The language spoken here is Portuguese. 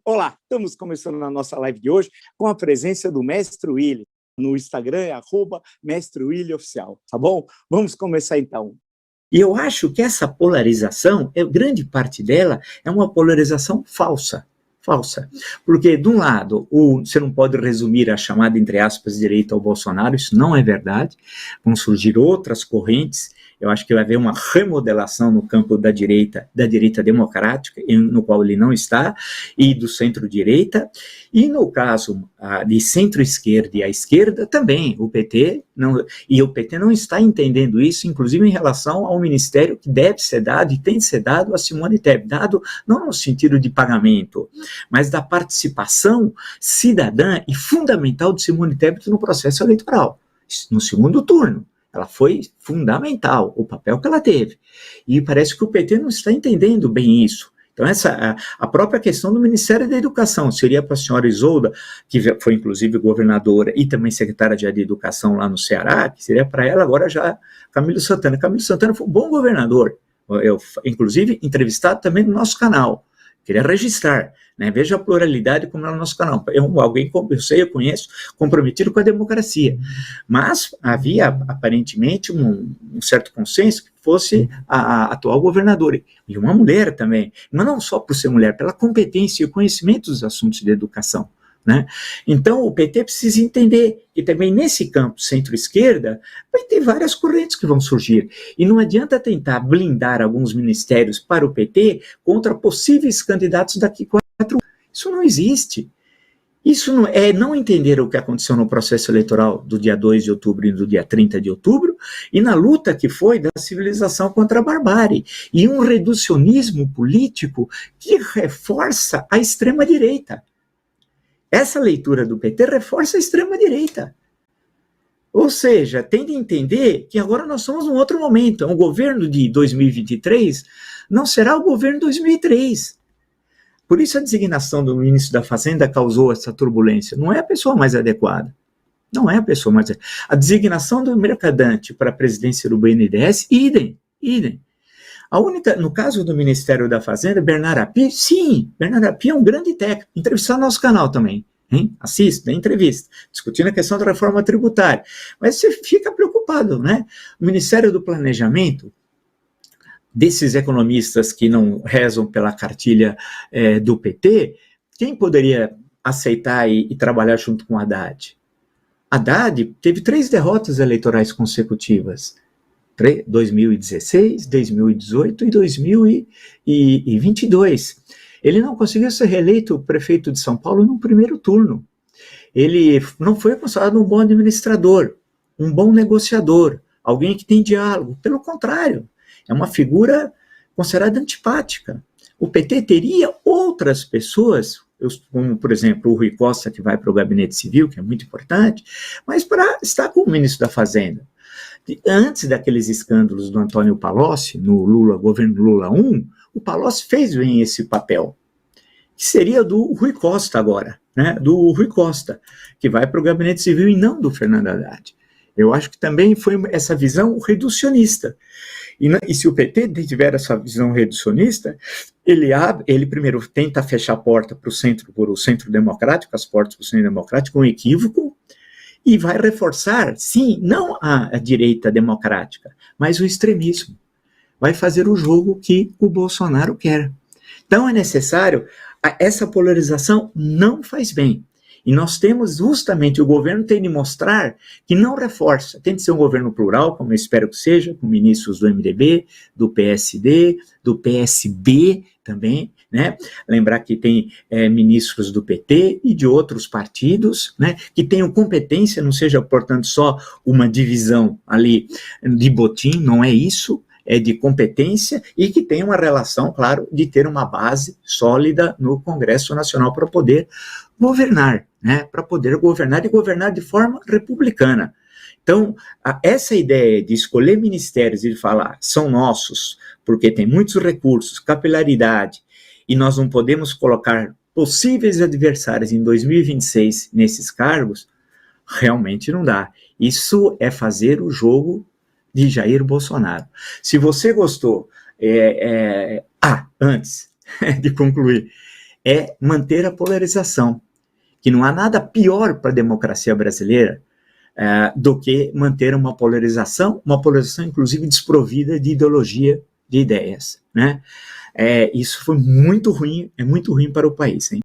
Olá, estamos começando a nossa live de hoje com a presença do Mestre Willy. No Instagram é @MestreWillyOficial, tá bom? Vamos começar então. E eu acho que essa polarização, grande parte dela é uma polarização falsa. Falsa. Porque, de um lado, você não pode resumir a chamada, entre aspas, direita ao Bolsonaro, isso não é verdade. Vão surgir outras correntes. Eu acho que vai haver uma remodelação no campo da direita democrática, no qual ele não está, e do centro-direita. E no caso de centro-esquerda e a esquerda, também, o PT não está entendendo isso, inclusive em relação ao ministério que deve ser dado e tem que ser dado a Simone Tebet, dado não no sentido de pagamento, mas da participação cidadã e fundamental de Simone Tebet no processo eleitoral, no segundo turno. Ela foi fundamental, o papel que ela teve. E parece que o PT não está entendendo bem isso. Então, a própria questão do Ministério da Educação seria para a senhora Isolda, que foi inclusive governadora e também secretária de Educação lá no Ceará, que seria para ela agora já Camilo Santana. Camilo Santana foi um bom governador, inclusive entrevistado também no nosso canal. Queria registrar, né? Veja a pluralidade como é no nosso canal. Alguém, eu conheço, comprometido com a democracia. Mas havia, aparentemente, um certo consenso que fosse a atual governadora. E uma mulher também. Mas não só por ser mulher, pela competência e conhecimento dos assuntos de educação. Né? Então o PT precisa entender que também nesse campo centro-esquerda vai ter várias correntes que vão surgir, e não adianta tentar blindar alguns ministérios para o PT contra possíveis candidatos daqui a 4 anos. Isso não existe. Isso não entender o que aconteceu no processo eleitoral do dia 2 de outubro e do dia 30 de outubro, e na luta que foi da civilização contra a barbárie, e um reducionismo político que reforça a extrema-direita. Essa leitura do PT reforça a extrema-direita. Ou seja, tem de entender que agora nós estamos num outro momento. O governo de 2023 não será o governo de 2003. Por isso a designação do ministro da Fazenda causou essa turbulência. Não é a pessoa mais adequada. Não é a pessoa mais adequada. A designação do Mercadante para a presidência do BNDES, idem. No caso do Ministério da Fazenda, Bernardo Api, sim, Bernardo Api é um grande técnico, entrevistar no nosso canal também, hein? Assista, entrevista, discutindo a questão da reforma tributária, mas você fica preocupado, né? O Ministério do Planejamento, desses economistas que não rezam pela cartilha do PT, quem poderia aceitar e trabalhar junto com Haddad? Haddad teve 3 derrotas eleitorais consecutivas, 2016, 2018 e 2022. Ele não conseguiu ser reeleito prefeito de São Paulo no primeiro turno. Ele não foi considerado um bom administrador, um bom negociador, alguém que tem diálogo. Pelo contrário, é uma figura considerada antipática. O PT teria outras pessoas, como, por exemplo, o Rui Costa, que vai para o Gabinete Civil, que é muito importante, mas para estar com o ministro da Fazenda. Antes daqueles escândalos do Antônio Palocci, no governo Lula I, o Palocci fez bem esse papel, que seria do Rui Costa agora, né? Do Rui Costa, que vai para o Gabinete Civil e não do Fernando Haddad. Eu acho que também foi essa visão reducionista. E se o PT tiver essa visão reducionista, ele primeiro tenta fechar a porta para o centro democrático, as portas para o centro democrático, um equívoco, e vai reforçar, sim, não a direita democrática, mas o extremismo. Vai fazer o jogo que o Bolsonaro quer. Então é necessário, essa polarização não faz bem. E nós temos justamente, o governo tem de mostrar que não reforça. Tem de ser um governo plural, como eu espero que seja, com ministros do MDB, do PSD, do PSB também, né? Lembrar que tem ministros do PT e de outros partidos, né? Que tenham competência, não seja, portanto, só uma divisão ali de botim, não é isso, é de competência e que tem uma relação, claro, de ter uma base sólida no Congresso Nacional para poder governar, né? Para poder governar e governar de forma republicana. Então, essa ideia de escolher ministérios e de falar são nossos, porque tem muitos recursos, capilaridade, e nós não podemos colocar possíveis adversários em 2026 nesses cargos, realmente não dá. Isso é fazer o jogo de Jair Bolsonaro. Se você gostou, antes de concluir, é manter a polarização, que não há nada pior para a democracia brasileira do que manter uma polarização inclusive desprovida de ideologia, de ideias, né? Isso foi muito ruim, é muito ruim para o país, hein?